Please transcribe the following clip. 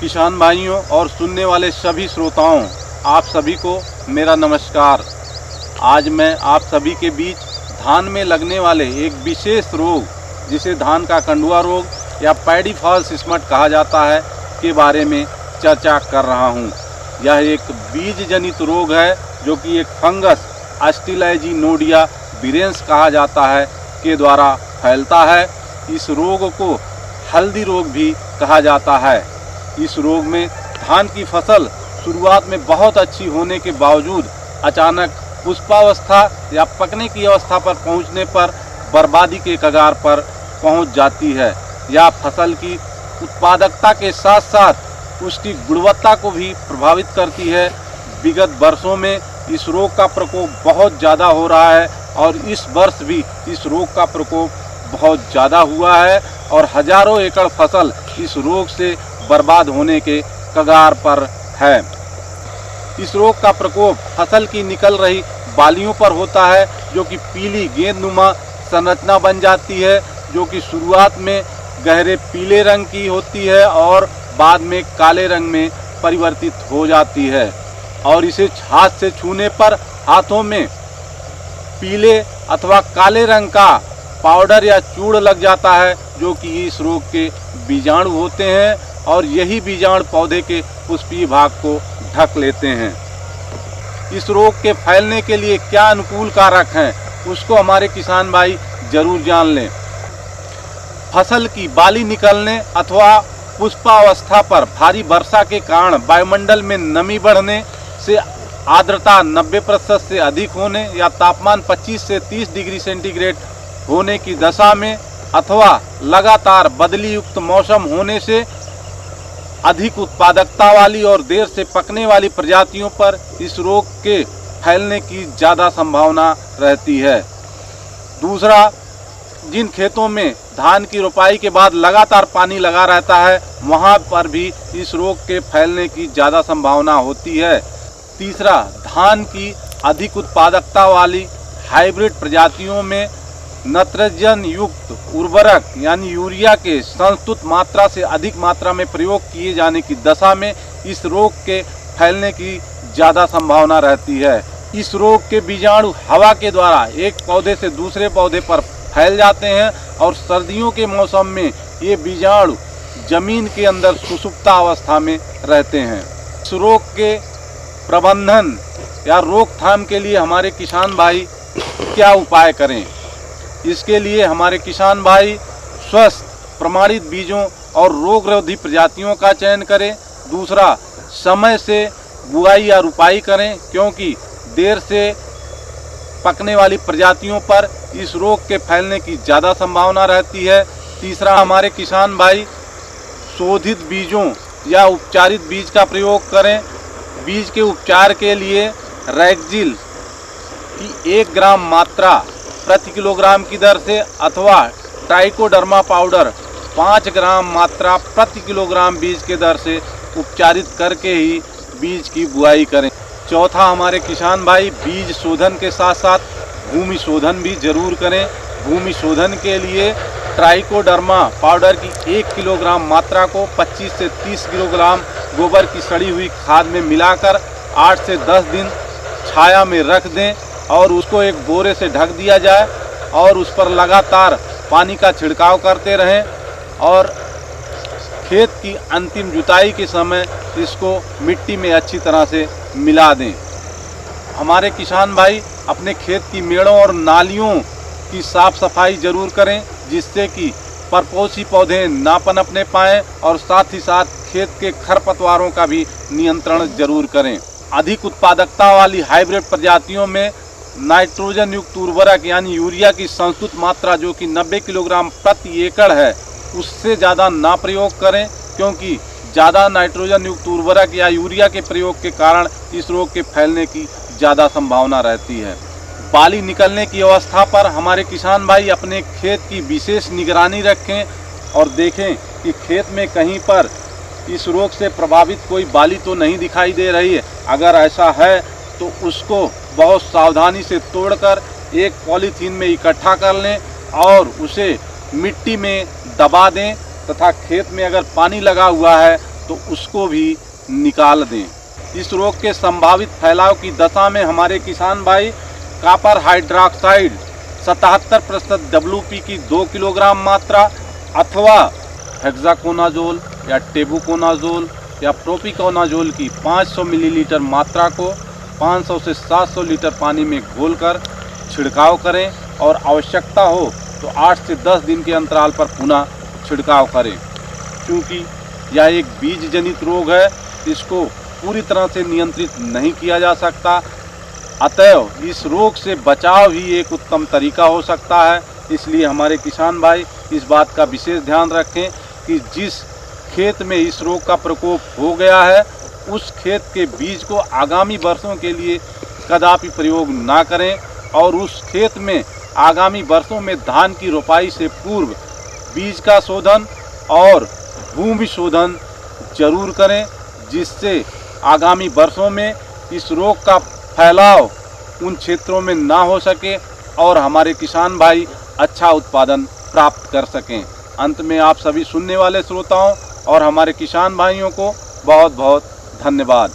किसान भाइयों और सुनने वाले सभी श्रोताओं, आप सभी को मेरा नमस्कार। आज मैं आप सभी के बीच धान में लगने वाले एक विशेष रोग, जिसे धान का कंडुआ रोग या पैडी फॉल्स स्मट कहा जाता है, के बारे में चर्चा कर रहा हूं। यह एक बीज जनित रोग है जो कि एक फंगस एस्टिलाइजिनोडिया विरेंस कहा जाता है के द्वारा फैलता है। इस रोग को हल्दी रोग भी कहा जाता है। इस रोग में धान की फसल शुरुआत में बहुत अच्छी होने के बावजूद अचानक पुष्पावस्था या पकने की अवस्था पर पहुंचने पर बर्बादी के कगार पर पहुंच जाती है। या फसल की उत्पादकता के साथ साथ उसकी गुणवत्ता को भी प्रभावित करती है। विगत वर्षों में इस रोग का प्रकोप बहुत ज़्यादा हो रहा है और इस वर्ष भी इस रोग का प्रकोप बहुत ज़्यादा हुआ है और हजारों एकड़ फसल इस रोग से बर्बाद होने के कगार पर है। इस रोग का प्रकोप फसल की निकल रही बालियों पर होता है, जो कि पीली गेंदनुमा संरचना बन जाती है, जो कि शुरुआत में गहरे पीले रंग की होती है और बाद में काले रंग में परिवर्तित हो जाती है। और इसे हाथ से छूने पर हाथों में पीले अथवा काले रंग का पाउडर या चूड़ लग जाता है, जो कि इस रोग के बीजाणु होते हैं और यही बीजाणु पौधे के पुष्पीय भाग को ढक लेते हैं। इस रोग के फैलने के लिए क्या अनुकूल कारक हैं, उसको हमारे किसान भाई जरूर जान लें। फसल की बाली निकलने अथवा पुष्पावस्था पर भारी वर्षा के कारण वायुमंडल में नमी बढ़ने से, आर्द्रता 90% से अधिक होने या तापमान 25 से 30 डिग्री सेंटीग्रेड होने की दशा में, अथवा लगातार बदली युक्त मौसम होने से अधिक उत्पादकता वाली और देर से पकने वाली प्रजातियों पर इस रोग के फैलने की ज़्यादा संभावना रहती है। दूसरा, जिन खेतों में धान की रोपाई के बाद लगातार पानी लगा रहता है, वहां पर भी इस रोग के फैलने की ज़्यादा संभावना होती है। तीसरा, धान की अधिक उत्पादकता वाली हाइब्रिड प्रजातियों में नत्रजन युक्त उर्वरक यानी यूरिया के संस्तुत मात्रा से अधिक मात्रा में प्रयोग किए जाने की दशा में इस रोग के फैलने की ज़्यादा संभावना रहती है। इस रोग के बीजाणु हवा के द्वारा एक पौधे से दूसरे पौधे पर फैल जाते हैं और सर्दियों के मौसम में ये बीजाणु जमीन के अंदर सुषुप्ता अवस्था में रहते हैं। इस रोग के प्रबंधन या रोकथाम के लिए हमारे किसान भाई क्या उपाय करें? इसके लिए हमारे किसान भाई स्वस्थ प्रमाणित बीजों और रोगरोधी प्रजातियों का चयन करें। दूसरा, समय से बुआई या रुपाई करें, क्योंकि देर से पकने वाली प्रजातियों पर इस रोग के फैलने की ज़्यादा संभावना रहती है। तीसरा, हमारे किसान भाई शोधित बीजों या उपचारित बीज का प्रयोग करें। बीज के उपचार के लिए रैक्जिल की 1 ग्राम मात्रा प्रति किलोग्राम की दर से अथवा ट्राइकोडर्मा पाउडर 5 ग्राम मात्रा प्रति किलोग्राम बीज के दर से उपचारित करके ही बीज की बुआई करें। चौथा, हमारे किसान भाई बीज शोधन के साथ साथ भूमि शोधन भी जरूर करें। भूमि शोधन के लिए ट्राइकोडर्मा पाउडर की 1 किलोग्राम मात्रा को 25 से 30 किलोग्राम गोबर की सड़ी हुई खाद में मिलाकर 8 से 10 दिन छाया में रख दें और उसको एक बोरे से ढक दिया जाए और उस पर लगातार पानी का छिड़काव करते रहें और खेत की अंतिम जुताई के समय इसको मिट्टी में अच्छी तरह से मिला दें। हमारे किसान भाई अपने खेत की मेड़ों और नालियों की साफ सफाई जरूर करें, जिससे कि परपोषी पौधे ना पनपने पाएँ और साथ ही साथ खेत के खरपतवारों का भी नियंत्रण जरूर करें। अधिक उत्पादकता वाली हाइब्रिड प्रजातियों में नाइट्रोजन युक्त उर्वरक यानी यूरिया की संस्तुत मात्रा, जो कि 90 किलोग्राम प्रति एकड़ है, उससे ज़्यादा ना प्रयोग करें, क्योंकि ज़्यादा नाइट्रोजन युक्त उर्वरक या यूरिया के प्रयोग के कारण इस रोग के फैलने की ज़्यादा संभावना रहती है। बाली निकलने की अवस्था पर हमारे किसान भाई अपने खेत की विशेष निगरानी रखें और देखें कि खेत में कहीं पर इस रोग से प्रभावित कोई बाली तो नहीं दिखाई दे रही है। अगर ऐसा है तो उसको बहुत सावधानी से तोड़कर एक पॉलीथीन में इकट्ठा कर लें और उसे मिट्टी में दबा दें तथा खेत में अगर पानी लगा हुआ है तो उसको भी निकाल दें। इस रोग के संभावित फैलाव की दशा में हमारे किसान भाई कॉपर हाइड्रोक्साइड 77% WP की 2 किलोग्राम मात्रा अथवा हेक्साकोनाजोल या टेबुकोनाजोल या प्रोपिकोनाजोल की 500 मिलीलीटर मात्रा को 500 से 700 लीटर पानी में घोलकर छिड़काव करें और आवश्यकता हो तो 8 से 10 दिन के अंतराल पर पुनः छिड़काव करें। क्योंकि यह एक बीज जनित रोग है, इसको पूरी तरह से नियंत्रित नहीं किया जा सकता, अतएव इस रोग से बचाव ही एक उत्तम तरीका हो सकता है। इसलिए हमारे किसान भाई इस बात का विशेष ध्यान रखें कि जिस खेत में इस रोग का प्रकोप हो गया है उस खेत के बीज को आगामी वर्षों के लिए कदापि प्रयोग ना करें और उस खेत में आगामी वर्षों में धान की रोपाई से पूर्व बीज का शोधन और भूमि शोधन जरूर करें, जिससे आगामी वर्षों में इस रोग का फैलाव उन क्षेत्रों में ना हो सके और हमारे किसान भाई अच्छा उत्पादन प्राप्त कर सकें। अंत में आप सभी सुनने वाले श्रोताओं और हमारे किसान भाइयों को बहुत बहुत धन्यवाद।